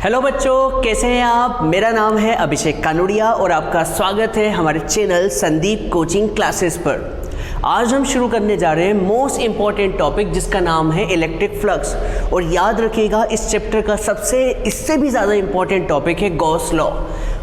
Hello बच्चों, कैसे हैं आप। मेरा नाम है अभिषेक कानोड़िया और आपका स्वागत है हमारे चैनल संदीप कोचिंग क्लासेस पर। आज हम शुरू करने जा रहे हैं मोस्ट इम्पॉर्टेंट टॉपिक जिसका नाम है इलेक्ट्रिक फ्लक्स। और याद रखिएगा, इस चैप्टर का इससे भी ज़्यादा इम्पॉर्टेंट टॉपिक है गॉस लॉ।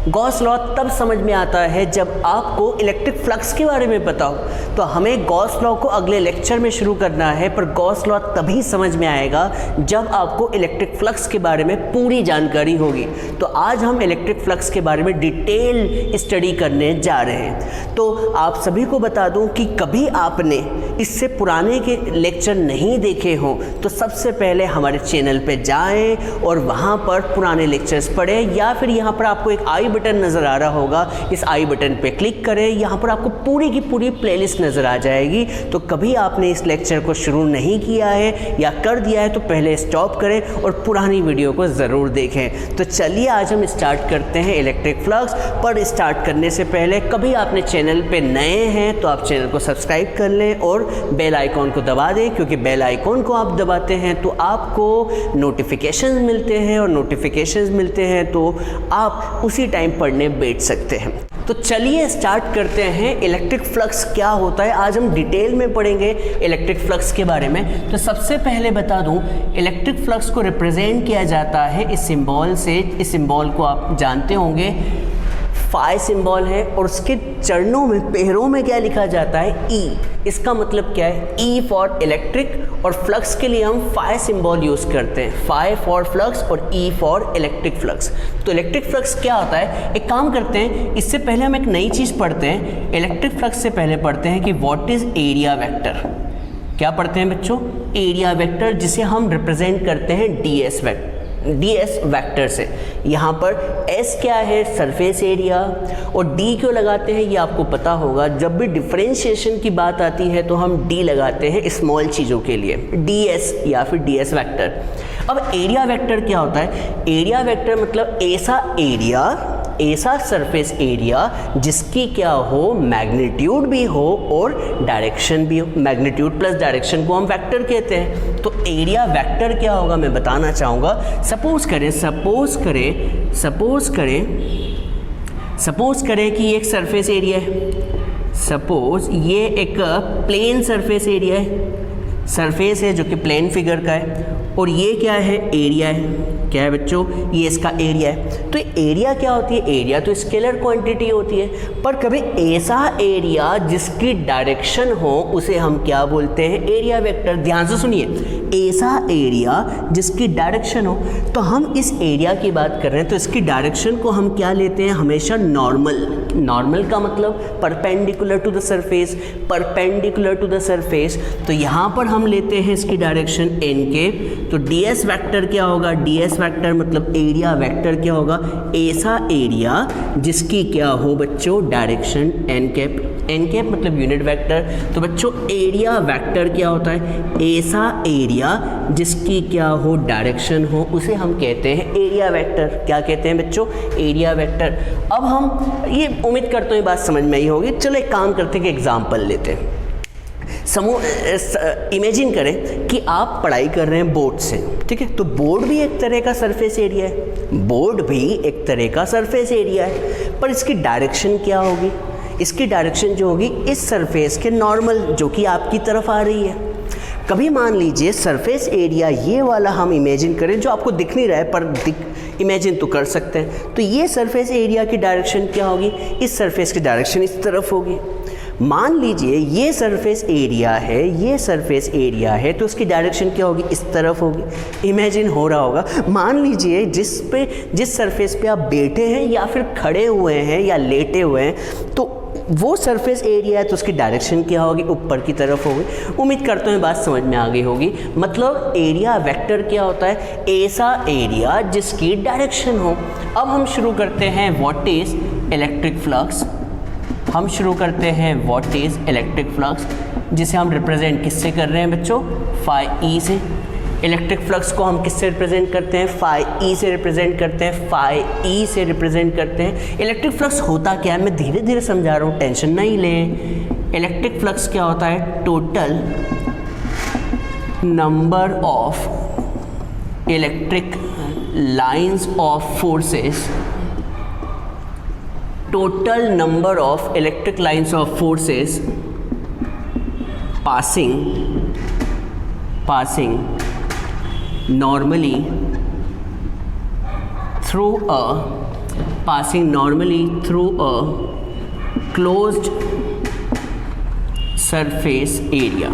गॉस लॉ तब समझ में आता है जब आपको इलेक्ट्रिक फ्लक्स के बारे में पता हो। तो हमें गॉस लॉ को अगले लेक्चर में शुरू करना है, पर गॉस लॉ तभी समझ में आएगा जब आपको इलेक्ट्रिक फ्लक्स के बारे में पूरी जानकारी होगी। तो आज हम इलेक्ट्रिक फ्लक्स के बारे में डिटेल स्टडी करने जा रहे हैं। तो आप सभी को बता दूं कि कभी आपने इससे पुराने के लेक्चर नहीं देखे हों तो सबसे पहले हमारे चैनल पे जाएं और वहाँ पर पुराने लेक्चर्स पढ़ें, या फिर यहाँ पर आपको एक आई बटन नज़र आ रहा होगा, इस आई बटन पे क्लिक करें। यहाँ पर आपको पूरी की पूरी प्लेलिस्ट नज़र आ जाएगी। तो कभी आपने इस लेक्चर को शुरू नहीं किया है या कर दिया है तो पहले स्टॉप करें और पुरानी वीडियो को ज़रूर देखें। तो चलिए आज हम स्टार्ट करते हैं इलेक्ट्रिक फ्लक्स। पर स्टार्ट करने से पहले कभी आपने चैनल पे नए हैं तो आप चैनल को सब्सक्राइब कर लें और बेल आइकॉन को दबा दें, क्योंकि बेल आइकॉन को आप दबाते हैं तो आपको नोटिफिकेशंस मिलते हैं, और नोटिफिकेशंस मिलते हैं तो आप उसी टाइम पढ़ने बैठ सकते हैं। तो चलिए स्टार्ट करते हैं इलेक्ट्रिक फ्लक्स क्या होता है। आज हम डिटेल में पढ़ेंगे इलेक्ट्रिक फ्लक्स के बारे में। तो सबसे पहले बता दूं, इलेक्ट्रिक फ्लक्स को रिप्रेजेंट किया जाता है इस सिंबल से। इस सिंबल को आप जानते होंगे, फाई सिंबल है, और उसके चरणों में, पैरों में क्या लिखा जाता है, ई। इसका मतलब क्या है, ई फॉर इलेक्ट्रिक, और फ्लक्स के लिए हम फाई सिंबल यूज़ करते हैं, फाई फॉर फ्लक्स और ई फॉर इलेक्ट्रिक फ्लक्स। तो इलेक्ट्रिक फ्लक्स क्या होता है, एक काम करते हैं, इससे पहले हम एक नई चीज़ पढ़ते हैं। इलेक्ट्रिक फ्लक्स से पहले पढ़ते हैं कि व्हाट इज़ एरिया वेक्टर। क्या पढ़ते हैं बच्चों, एरिया वेक्टर, जिसे हम रिप्रेजेंट करते हैं डीएस वेक्टर से। यहाँ पर एस क्या है, सरफेस एरिया, और डी क्यों लगाते हैं ये आपको पता होगा। जब भी डिफरेंशिएशन की बात आती है तो हम डी लगाते हैं स्मॉल चीज़ों के लिए, डीएस या फिर डीएस वेक्टर। अब एरिया वेक्टर क्या होता है, एरिया वेक्टर मतलब ऐसा एरिया, ऐसा सरफेस एरिया जिसकी क्या हो, मैग्नीट्यूड भी हो और डायरेक्शन भी हो। मैग्नीट्यूड प्लस डायरेक्शन को हम वेक्टर कहते हैं। तो एरिया वेक्टर क्या होगा मैं बताना चाहूँगा। सपोज करें कि एक सरफेस एरिया है। सपोज ये एक प्लेन सरफेस एरिया है, सरफेस है जो कि प्लेन फिगर का है, और ये क्या है, एरिया है। क्या है बच्चों, ये इसका एरिया है। तो एरिया क्या होती है, एरिया तो स्केलर क्वांटिटी होती है, पर कभी ऐसा एरिया जिसकी डायरेक्शन हो उसे हम क्या बोलते हैं, एरिया वेक्टर। ध्यान से सुनिए, ऐसा एरिया जिसकी डायरेक्शन हो, तो हम इस एरिया की बात कर रहे हैं तो इसकी डायरेक्शन को हम क्या लेते हैं, हमेशा नॉर्मल का मतलब परपेंडिकुलर टू द सरफेस। तो यहाँ पर हम लेते हैं इसकी डायरेक्शन एन के। तो डीएस वेक्टर क्या होगा, डीएस वेक्टर मतलब एरिया वेक्टर क्या होगा, ऐसा एरिया जिसकी क्या हो बच्चों, डायरेक्शन एन कैप मतलब यूनिट वेक्टर। तो बच्चों एरिया वेक्टर क्या होता है, ऐसा एरिया जिसकी क्या हो, डायरेक्शन हो, उसे हम कहते हैं एरिया वेक्टर। क्या कहते हैं बच्चों, एरिया वेक्टर। अब हम ये उम्मीद करते हैं बात समझ में आई होगी। चलो एक काम करते हैं कि एग्जाम्पल लेते हैं। इमेजिन करें कि आप पढ़ाई कर रहे हैं बोर्ड से, ठीक है। तो बोर्ड भी एक तरह का सरफेस एरिया है, पर इसकी डायरेक्शन क्या होगी, इसकी डायरेक्शन जो होगी इस सरफेस के नॉर्मल, जो कि आपकी तरफ आ रही है। कभी मान लीजिए सरफेस एरिया ये वाला हम इमेजिन करें, जो आपको दिख नहीं रहा है पर इमेजिन तो कर सकते हैं। तो ये सरफेस एरिया की डायरेक्शन क्या होगी, इस सरफेस की डायरेक्शन इस तरफ होगी। मान लीजिए ये सरफेस एरिया है तो उसकी डायरेक्शन क्या होगी, इस तरफ होगी। इमेजिन हो रहा होगा। मान लीजिए जिस सरफेस पे आप बैठे हैं या फिर खड़े हुए हैं या लेटे हुए हैं, तो वो सरफेस एरिया है तो उसकी डायरेक्शन क्या होगी, ऊपर की तरफ होगी। उम्मीद करता हूँ बात समझ में आ गई होगी। मतलब एरिया वेक्टर क्या होता है, ऐसा एरिया जिसकी डायरेक्शन हो। अब हम शुरू करते हैं व्हाट इज इलेक्ट्रिक फ्लक्स। जिसे हम रिप्रेजेंट किससे कर रहे हैं बच्चों, फाई ई से। इलेक्ट्रिक फ्लक्स को हम किससे रिप्रेजेंट करते हैं, फाई ई से रिप्रेजेंट करते हैं। इलेक्ट्रिक फ्लक्स होता क्या है, मैं धीरे धीरे समझा रहा हूँ, टेंशन नहीं लें। इलेक्ट्रिक फ्लक्स क्या होता है, total number of electric lines of forces, total number of electric lines of forces passing normally through a closed surface area।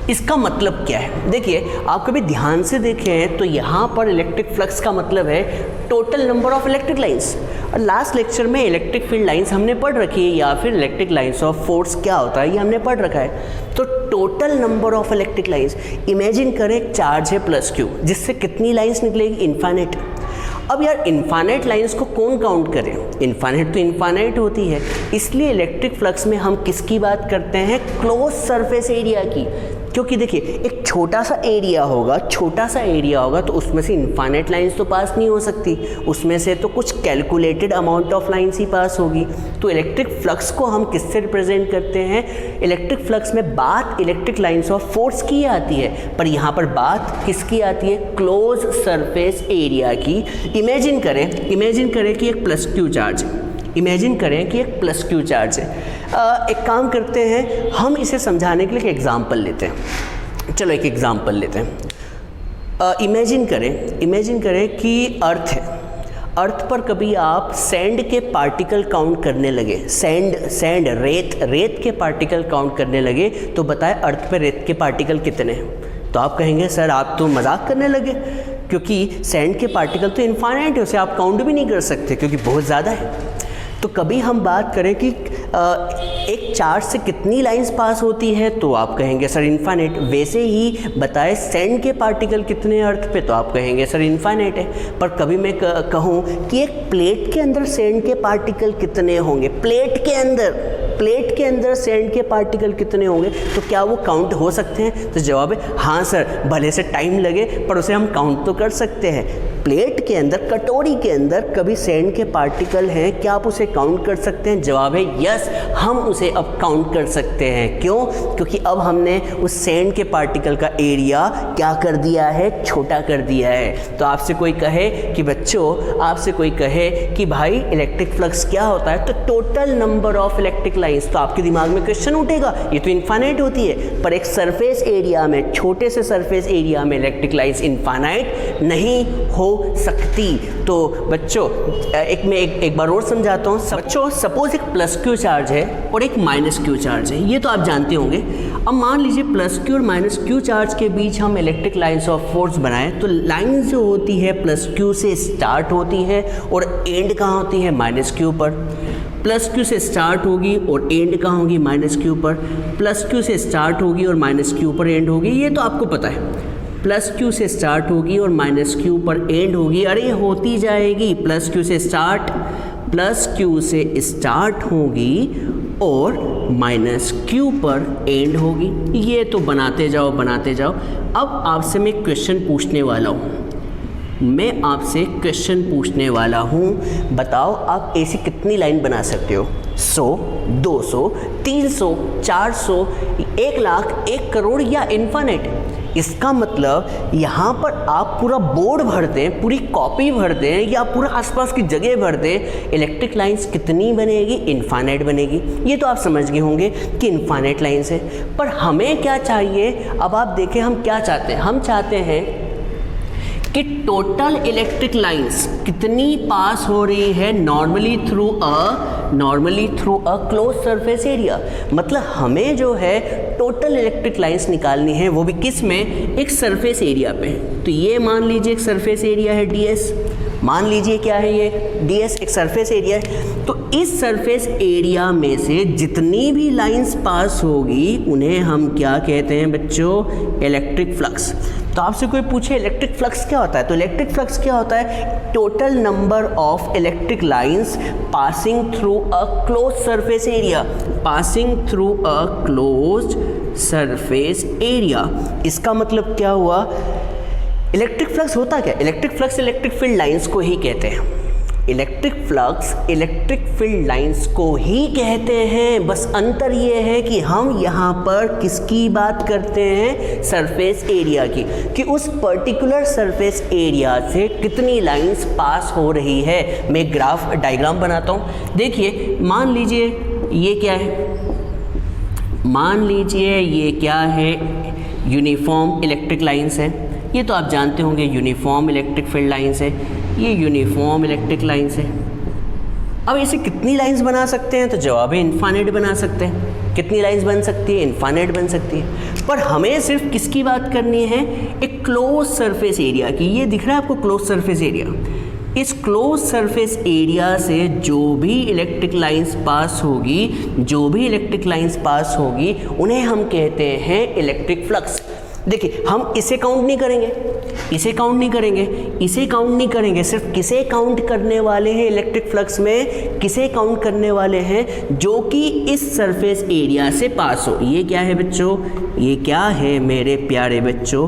इसका मतलब क्या है? देखिए, आप कभी ध्यान से देखें तो यहाँ पर इलेक्ट्रिक फ्लक्स का मतलब है total number of electric lines. और लास्ट लेक्चर में इलेक्ट्रिक फील्ड लाइंस हमने पढ़ रखी है, या फिर इलेक्ट्रिक लाइंस ऑफ फोर्स क्या होता है ये हमने पढ़ रखा है। तो total number of electric lines, imagine करें एक चार्ज है प्लस क्यू, जिससे कितनी लाइंस निकलेगी? इन्फाइनाइट। अब यार इन्फाइनाइट लाइंस को कौन काउंट करे? इन्फाइनाइट तो इन्फाइनाइट होती है, इसलिए इलेक्ट्रिक फ्लक्स में हम किसकी बात करते हैं? क्लोज सरफेस एरिया की। क्योंकि देखिए, एक छोटा सा एरिया होगा तो उसमें से इन्फाइनाइट लाइंस तो पास नहीं हो सकती, उसमें से तो कुछ कैलकुलेटेड अमाउंट ऑफ लाइंस ही पास होगी। तो इलेक्ट्रिक फ्लक्स को हम किससे रिप्रेजेंट करते हैं? इलेक्ट्रिक फ्लक्स में बात इलेक्ट्रिक लाइंस ऑफ फोर्स की आती है, पर यहाँ पर बात किसकी आती है? क्लोज सरफेस एरिया की। इमेजिन करें कि एक प्लस क्यू चार्ज है। प्लस क्यू चार्ज है। एक काम करते हैं, हम इसे समझाने के लिए एक एग्जांपल लेते हैं। चलो एक एग्जांपल लेते हैं। इमेजिन करें कि अर्थ है। अर्थ पर कभी आप सैंड के पार्टिकल काउंट करने लगे, रेत के पार्टिकल काउंट करने लगे, तो बताएं अर्थ पर रेत के पार्टिकल कितने हैं? तो आप कहेंगे सर आप तो मजाक करने लगे, क्योंकि सैंड के पार्टिकल तो इनफाइनाइट है, उसे आप काउंट भी नहीं कर सकते क्योंकि बहुत ज़्यादा है। तो कभी हम बात करें कि एक चार्ज से कितनी लाइंस पास होती है, तो आप कहेंगे सर इनफाइनाइट। वैसे ही बताए सैंड के पार्टिकल कितने अर्थ पे, तो आप कहेंगे सर इनफाइनाइट है। पर कभी मैं कहूँ कि एक प्लेट के अंदर सैंड के पार्टिकल कितने होंगे, प्लेट के अंदर सैंड के पार्टिकल कितने होंगे, तो क्या वो काउंट हो सकते हैं? तो जवाब है हाँ सर, भले से टाइम लगे पर उसे हम काउंट तो कर सकते हैं। प्लेट के अंदर, कटोरी के अंदर कभी सैंड के पार्टिकल हैं, क्या आप उसे काउंट कर सकते हैं? जवाब है यस, हम उसे अब काउंट कर सकते हैं। क्यों? क्योंकि अब हमने उस सैंड के पार्टिकल का एरिया क्या कर दिया है? छोटा कर दिया है। तो आपसे कोई कहे कि भाई इलेक्ट्रिक फ्लक्स क्या होता है, तो total number of electric lines, तो आपके दिमाग में क्वेश्चन उठेगा, ये तो इनफाइनाइट होती है, पर एक सरफेस एरिया में, छोटे से सरफेस एरिया में इलेक्ट्रिक लाइंस इनफाइनाइट नहीं हो सकती। तो बच्चों एक बार और समझाता हूँ। बच्चों सपोज एक प्लस क्यू चार्ज है और एक माइनस क्यू चार्ज है, ये तो आप जानते होंगे। अब मान लीजिए प्लस क्यू और माइनस क्यू चार्ज के बीच हम इलेक्ट्रिक लाइंस ऑफ फोर्स बनाएं, तो लाइन जो होती है प्लस क्यू से स्टार्ट होती है और एंड कहाँ होती है? माइनस क्यू पर। प्लस क्यू से स्टार्ट होगी और एंड कहाँ होगी? माइनस क्यू पर। प्लस क्यू से स्टार्ट होगी और माइनस क्यू पर एंड होगी, ये तो आपको पता है। प्लस क्यू से स्टार्ट होगी और माइनस क्यू पर एंड होगी, अरे होती जाएगी। प्लस क्यू से स्टार्ट होगी और माइनस क्यू पर एंड होगी, ये तो बनाते जाओ। अब आपसे मैं क्वेश्चन पूछने वाला हूँ, बताओ आप ऐसी कितनी लाइन बना सकते हो? 100, 200, 300, 400, 1 लाख, 1 करोड़ या इनफाइनाइट? इसका मतलब यहाँ पर आप पूरा बोर्ड भर दें, पूरी कॉपी भर दें, या पूरा आसपास की जगह भर दें, इलेक्ट्रिक लाइंस कितनी बनेगी? इनफाइनाइट बनेगी। ये तो आप समझ गए होंगे कि इनफाइनाइट लाइंस है। पर हमें क्या चाहिए? अब आप देखें हम क्या चाहते हैं। हम चाहते हैं कि टोटल इलेक्ट्रिक लाइंस कितनी पास हो रही है normally through a close surface area. मतलब हमें जो है टोटल इलेक्ट्रिक लाइंस निकालनी है, वो भी किस में? एक सरफेस एरिया पे। तो ये मान लीजिए एक सरफेस एरिया है ds, मान लीजिए क्या है ये? ds एक सरफेस एरिया है। तो इस सरफेस एरिया में से जितनी भी लाइंस पास होगी उन्हें हम क्या कहते हैं बच्चों? Electric flux. तो आपसे कोई पूछे इलेक्ट्रिक फ्लक्स क्या होता है, तो इलेक्ट्रिक फ्लक्स क्या होता है? Total number of electric lines passing through a close surface area, surface area. इसका मतलब क्या हुआ? इलेक्ट्रिक फ्लक्स होता क्या? Electric flux electric field lines को ही कहते हैं। Electric flux electric field lines को ही कहते हैं, बस अंतर ये है कि हम यहाँ पर किसकी बात करते हैं, सरफेस एरिया की, कि उस पर्टिकुलर सरफेस एरिया से कितनी लाइंस पास हो रही है। मैं ग्राफ डायग्राम बनाता हूँ। देखिए मान लीजिए ये क्या है, मान लीजिए ये क्या है, यूनिफॉर्म इलेक्ट्रिक लाइंस है। ये तो आप जानते होंगे यूनिफॉर्म इलेक्ट्रिक फील्ड लाइंस है, ये यूनिफॉर्म इलेक्ट्रिक लाइंस है। अब इसे कितनी लाइंस बना सकते हैं, तो जवाब है इनफाइनाइट बना सकते हैं। कितनी लाइंस बन सकती है, इनफाइनाइट बन सकती है। पर हमें सिर्फ किसकी बात करनी है, एक क्लोज सरफेस एरिया की। ये दिख रहा है आपको क्लोज सरफेस एरिया। इस क्लोज सरफेस एरिया से जो भी इलेक्ट्रिक लाइंस पास होगी, जो भी इलेक्ट्रिक लाइंस पास होगी, उन्हें हम कहते हैं इलेक्ट्रिक फ्लक्स। देखिए हम इसे काउंट नहीं करेंगे, इसे काउंट नहीं करेंगे, इसे काउंट नहीं करेंगे, सिर्फ किसे काउंट करने वाले हैं इलेक्ट्रिक फ्लक्स में, किसे काउंट करने वाले हैं, जो कि इस सरफेस एरिया से पास हो। ये क्या है बच्चों, ये क्या है मेरे प्यारे बच्चों,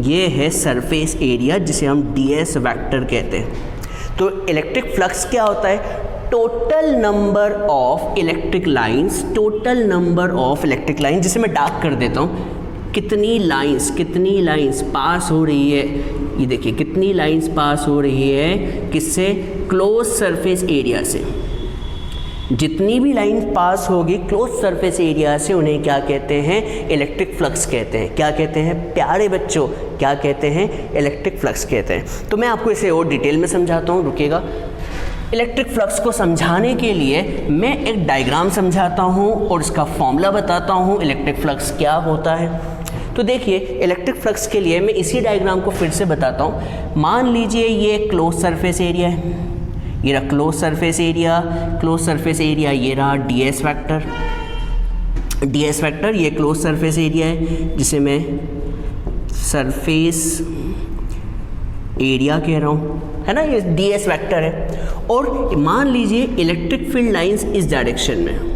ये है सरफेस एरिया जिसे हम ds वेक्टर कहते हैं। तो इलेक्ट्रिक फ्लक्स क्या होता है, total number of electric lines, total number of electric line, जिसे मैं डार्क कर देता हूँ, कितनी लाइंस पास हो रही है। ये देखिए कितनी लाइंस पास हो रही है, किससे, क्लोज सरफेस एरिया से। जितनी भी लाइन पास होगी क्लोज सरफेस एरिया से, उन्हें क्या कहते हैं, इलेक्ट्रिक फ्लक्स कहते हैं। क्या कहते हैं प्यारे बच्चों, क्या कहते हैं, इलेक्ट्रिक फ्लक्स कहते हैं। तो मैं आपको इसे और डिटेल में समझाता हूँ, रुकिएगा। इलेक्ट्रिक फ्लक्स को समझाने के लिए मैं एक डायग्राम समझाता हूँ और इसका फॉर्मूला बताता हूँ, इलेक्ट्रिक फ्लक्स क्या होता है। तो देखिए इलेक्ट्रिक फ्लक्स के लिए मैं इसी डायग्राम को फिर से बताता हूँ। मान लीजिए ये क्लोज सरफेस एरिया है, ये रहा close surface area, close surface area ये रहा ds वेक्टर, ds वेक्टर ये क्लोज सरफेस एरिया है जिसे मैं सरफेस एरिया कह रहा हूँ, है ना, ये ds वेक्टर है। और मान लीजिए इलेक्ट्रिक फील्ड लाइंस इस डायरेक्शन में,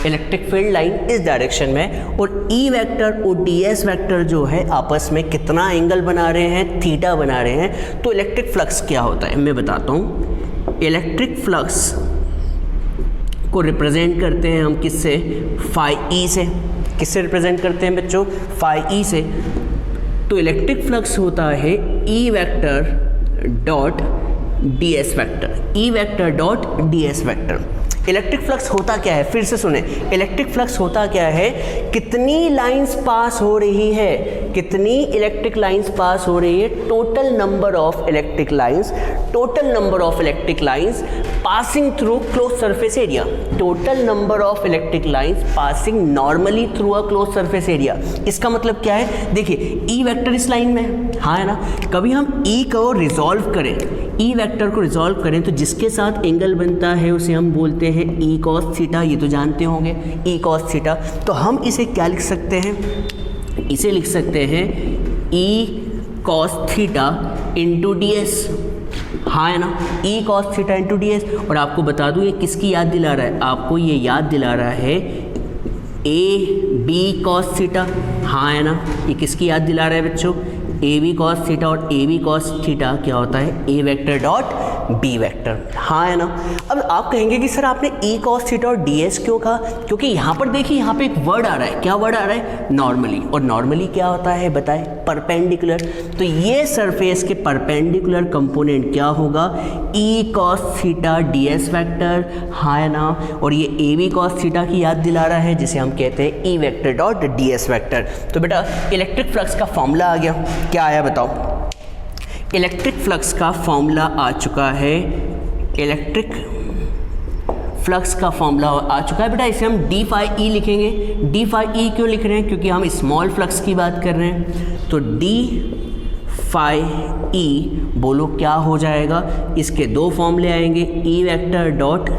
इलेक्ट्रिक फील्ड लाइन इस डायरेक्शन में, और ई वेक्टर और ds वेक्टर जो है आपस में कितना एंगल बना रहे हैं, थीटा बना रहे हैं। तो इलेक्ट्रिक फ्लक्स क्या होता है मैं बताता हूँ। इलेक्ट्रिक फ्लक्स को रिप्रेजेंट करते हैं हम किससे, फाई ई से। किससे रिप्रेजेंट करते हैं बच्चों, फाई ई से। तो इलेक्ट्रिक फ्लक्स होता है E vector dot ds vector, E vector dot ds vector. Electric flux होता क्या है, फिर से सुने, इलेक्ट्रिक फ्लक्स होता क्या है, कितनी लाइंस पास हो रही है, कितनी इलेक्ट्रिक लाइंस पास हो रही है, total number of electric lines, total number of electric lines passing through close surface area, total number of electric lines passing normally through a close surface area. इसका मतलब क्या है, देखिए ई वेक्टर इस line में, हाँ है ना, कभी हम ई को रिजॉल्व करें, ई वेक्टर को रिजॉल्व करें तो जिसके साथ एंगल बनता है उसे हम बोलते हैं ई कॉस थीटा, ये तो जानते होंगे ई कॉस थीटा। तो हम इसे क्या लिख सकते हैं, इसे लिख सकते हैं E cos theta into ds, हाँ है ना, E cos theta into ds। और आपको बता दूँ ये किसकी याद दिला रहा है, आपको ये याद दिला रहा है ए बी कॉस थीटा, हाँ है ना, ये किसकी याद दिला रहा है बच्चों, ए बी कॉस थीटा। और ए बी कॉस थीटा क्या होता है, ए वेक्टर डॉट बी वेक्टर, हाँ है ना। अब आप कहेंगे कि सर आपने ई कॉस थीटा और ds क्यों कहा, क्योंकि यहाँ पर देखिए यहाँ पे एक वर्ड आ रहा है, क्या वर्ड आ रहा है, नॉर्मली। और नॉर्मली क्या होता है बताएं, परपेंडिकुलर। तो ये सरफेस के परपेंडिकुलर कंपोनेंट क्या होगा, E cos theta ds vector, हाँ है ना। और ये ए बी कॉस थीटा की याद दिला रहा है जिसे हम कहते हैं E vector dot ds vector. तो बेटा इलेक्ट्रिक फ्लक्स का फॉर्मूला आ गया, क्या आया बताओ, इलेक्ट्रिक फ्लक्स का फॉर्मूला आ चुका है, इलेक्ट्रिक फ्लक्स का फॉर्मूला आ चुका है बेटा। इसे हम डी फाई ई लिखेंगे। डी फाई ई क्यों लिख रहे हैं, क्योंकि हम स्मॉल फ्लक्स की बात कर रहे हैं। तो डी फाई ई बोलो क्या हो जाएगा, इसके दो फॉर्मूले आएंगे, E vector dot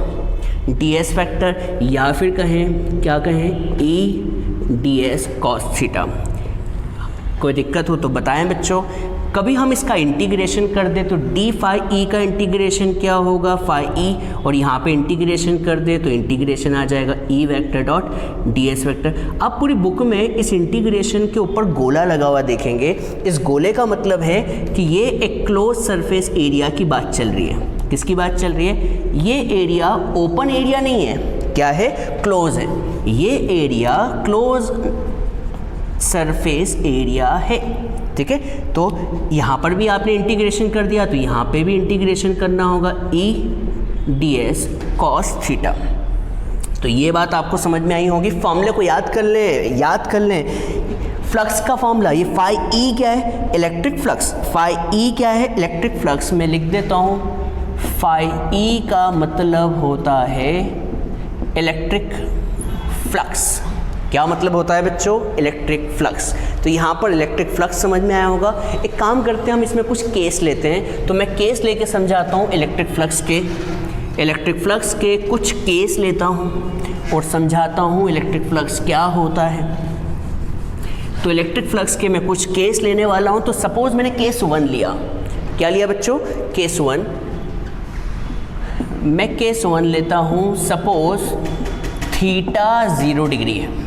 ds vector, या फिर कहें क्या कहें, ई ds कॉस थीटा। कोई दिक्कत हो तो बताएं बच्चों। कभी हम इसका इंटीग्रेशन कर दे तो डी फाई ई का इंटीग्रेशन क्या होगा, फाई ई, और यहाँ पे इंटीग्रेशन कर दे तो इंटीग्रेशन आ जाएगा E vector dot ds vector. आप पूरी बुक में इस इंटीग्रेशन के ऊपर गोला लगा हुआ देखेंगे। इस गोले का मतलब है कि ये एक क्लोज सरफेस एरिया की बात चल रही है। किसकी बात चल रही है? ये एरिया ओपन एरिया नहीं है, क्या है? क्लोज है। ये एरिया क्लोज सरफेस एरिया है, ठीक है। तो यहाँ पर भी आपने इंटीग्रेशन कर दिया, तो यहाँ पे भी इंटीग्रेशन करना होगा, E D S cos theta. तो ये बात आपको समझ में आई होगी। फॉर्मूले को याद कर लें। फ्लक्स का फॉर्मूला, ये फाई ई क्या है? Electric flux. फाई ई क्या है? Electric flux. मैं लिख देता हूँ, फाई ई का मतलब होता है इलेक्ट्रिक फ्लक्स। क्या मतलब होता है बच्चों? Electric flux. तो यहाँ पर इलेक्ट्रिक फ्लक्स समझ में आया होगा। एक काम करते हैं, हम इसमें कुछ केस लेते हैं। तो मैं केस लेके समझाता हूँ इलेक्ट्रिक फ्लक्स के कुछ केस लेता हूँ और समझाता हूँ इलेक्ट्रिक फ्लक्स क्या होता है। तो इलेक्ट्रिक फ्लक्स के मैं कुछ केस लेने वाला हूँ। तो सपोज मैंने केस 1 लिया। क्या लिया बच्चों? केस 1। मैं केस 1 लेता हूँ, सपोज थीटा 0 डिग्री है।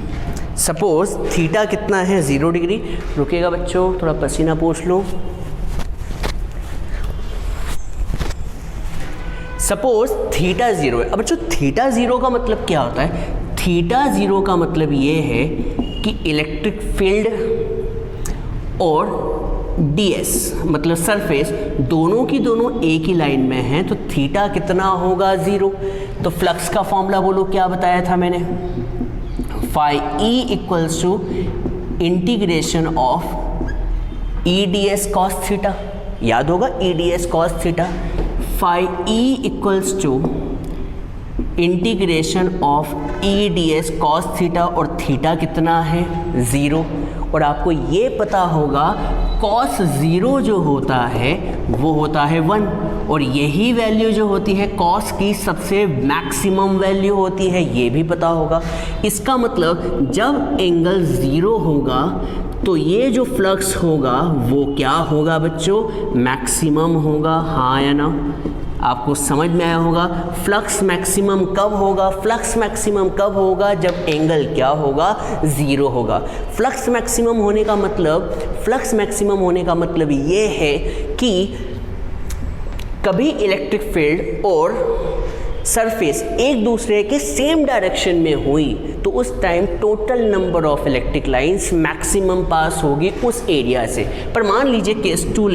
सपोज थीटा कितना है? 0 डिग्री। रुकेगा बच्चों, थोड़ा पसीना पोंछ लो। सपोज थीटा 0 है। अब बच्चों थीटा 0 का मतलब क्या होता है? थीटा 0 का मतलब ये है कि इलेक्ट्रिक फील्ड और ds मतलब सरफेस दोनों की दोनों एक ही लाइन में हैं, तो थीटा कितना होगा? 0। तो फ्लक्स का फॉर्मूला बोलो, क्या बताया था मैंने? Phi E equals to integration of E D S cos theta. याद होगा E D S cos theta. Phi E equals to integration of E D S cos theta, और थीटा कितना है? 0। और आपको ये पता होगा कॉस 0 जो होता है वो होता है 1, और यही वैल्यू जो होती है कॉस की सबसे मैक्सिमम वैल्यू होती है, ये भी पता होगा। इसका मतलब जब एंगल 0 होगा तो ये जो फ्लक्स होगा वो क्या होगा बच्चों? मैक्सिमम होगा। हाँ या ना? आपको समझ में आया होगा। फ्लक्स मैक्सिमम कब होगा? फ्लक्स मैक्सिमम कब होगा? जब एंगल क्या होगा? 0 होगा। फ्लक्स मैक्सिमम होने का मतलब ये है कि कभी इलेक्ट्रिक फील्ड और सरफेस एक दूसरे के सेम डायरेक्शन में हुई तो उस time total number of electric lines maximum pass होगी उस एरिया से। पर मान लीजिए केस 2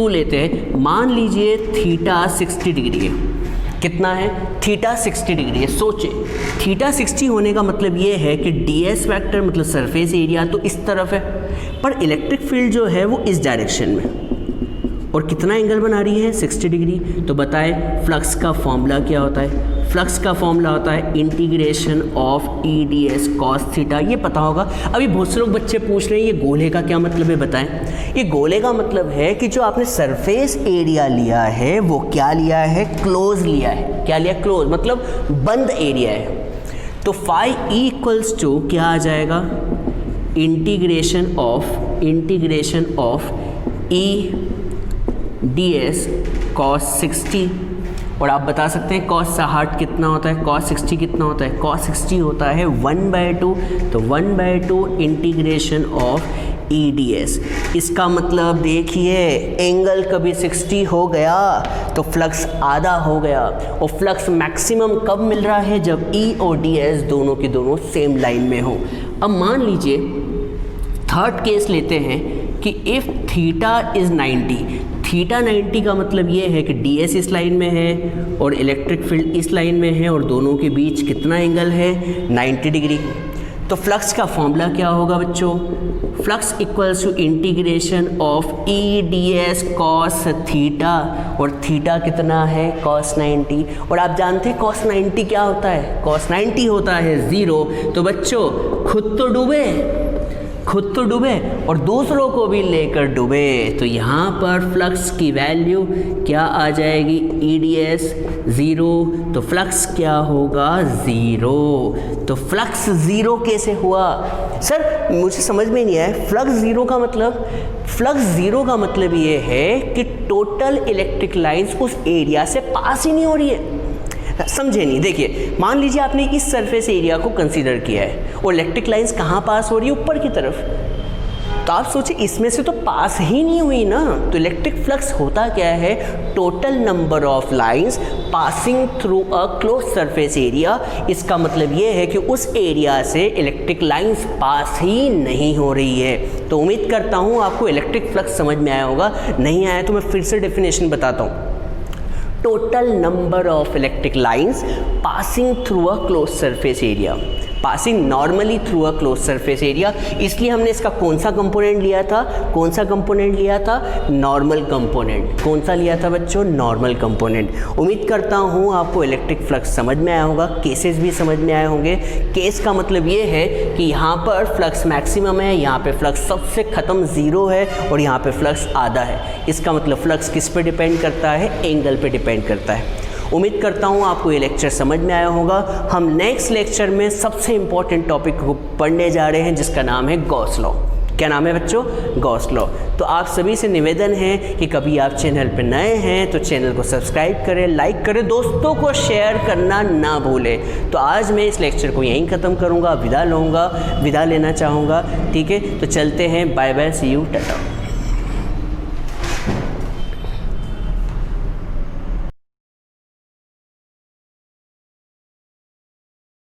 लेते हैं। मान लीजिए थीटा 60 डिग्री है। कितना है? थीटा 60 डिग्री है। सोचे थीटा 60 होने का मतलब ये है कि ds वेक्टर मतलब सरफेस एरिया तो इस तरफ है, पर इलेक्ट्रिक फील्ड जो है वो इस डायरेक्शन में, और कितना एंगल बना रही है? 60 डिग्री। तो बताए फ्लक्स का फॉर्मूला क्या होता है? फ्लक्स का फॉर्मूला होता है integration of E D S cos theta. ये पता होगा। अभी बहुत से लोग बच्चे पूछ रहे हैं ये गोले का क्या मतलब है, बताएं। ये गोले का मतलब है कि जो आपने सरफेस एरिया लिया है वो क्या लिया है? क्लोज लिया है। क्या लिया? क्लोज मतलब बंद एरिया है। तो फाई ई इक्वल्स टू क्या आ जाएगा? Integration of E D S cos 60। और आप बता सकते हैं कॉस 60 कितना होता है? कॉस 60 कितना होता है? कॉस 60 होता है 1/2। तो 1/2 integration of E D S. इसका मतलब देखिए एंगल कभी 60 हो गया तो फ्लक्स आधा हो गया, और फ्लक्स मैक्सिमम कब मिल रहा है? जब ई और डी एस दोनों की दोनों सेम लाइन में हो। अब मान लीजिए थर्ड केस लेते हैं कि इफ़ थीटा इज़ 90। थीटा 90 का मतलब ये है कि ds इस लाइन में है और इलेक्ट्रिक फील्ड इस लाइन में है, और दोनों के बीच कितना एंगल है? 90 डिग्री। तो फ्लक्स का फॉर्मूला क्या होगा बच्चों? Flux equals to integration of E D S cos theta, और थीटा कितना है? कॉस 90। और आप जानते हैं कॉस 90 क्या होता है? कॉस 90 होता है 0। तो बच्चों खुद तो डूबे और दूसरों को भी लेकर डूबे। तो यहाँ पर फ्लक्स की वैल्यू क्या आ जाएगी? ई डी एस 0। तो फ्लक्स क्या होगा? 0। तो फ्लक्स 0 कैसे हुआ? सर मुझे समझ में नहीं आया। फ्लक्स 0 का मतलब ये है कि टोटल इलेक्ट्रिक लाइंस उस एरिया से पास ही नहीं हो रही है। समझे नहीं? देखिए मान लीजिए आपने इस सरफेस एरिया को कंसीडर किया है और इलेक्ट्रिक लाइंस कहाँ पास हो रही है? ऊपर की तरफ। तो आप सोचिए इसमें से तो पास ही नहीं हुई ना। तो इलेक्ट्रिक फ्लक्स होता क्या है, total number of lines passing through a close surface area. इसका मतलब ये है कि उस एरिया से इलेक्ट्रिक लाइंस पास ही नहीं हो रही है। तो उम्मीद करता हूँ आपको इलेक्ट्रिक फ्लक्स समझ में आया होगा, नहीं आया तो मैं फिर से डेफिनेशन बताता हूँ। Total number of electric lines passing through a close surface area, passing normally through a close surface area. इसलिए हमने इसका कौन सा कंपोनेंट लिया था, कौन सा कंपोनेंट लिया था, नॉर्मल कंपोनेंट। कौन सा लिया था बच्चों, नॉर्मल कंपोनेंट। उम्मीद करता हूँ आपको इलेक्ट्रिक फ्लक्स समझ में आया होगा, केसेस भी समझ में आए होंगे। केस का मतलब ये है कि यहाँ पर फ्लक्स मैक्सिमम है, यहाँ पे फ्लक्स सबसे ख़त्म ज़ीरो है और यहाँ पे फ्लक्स आधा है। इसका मतलब फ्लक्स किस पे डिपेंड करता है, एंगल पे डिपेंड करता है। उम्मीद करता हूँ आपको ये लेक्चर समझ में आया होगा। हम नेक्स्ट लेक्चर में सबसे इम्पॉर्टेंट टॉपिक को पढ़ने जा रहे हैं जिसका नाम है गॉस लॉ। क्या नाम है बच्चों, गॉस लॉ। तो आप सभी से निवेदन है कि कभी आप चैनल पर नए हैं तो चैनल को सब्सक्राइब करें, लाइक करें, दोस्तों को शेयर करना ना भूलें। तो आज मैं इस लेक्चर को यहीं ख़त्म करूँगा, विदा लेना चाहूँगा। ठीक है, तो चलते हैं, bye bye, see you, Tata.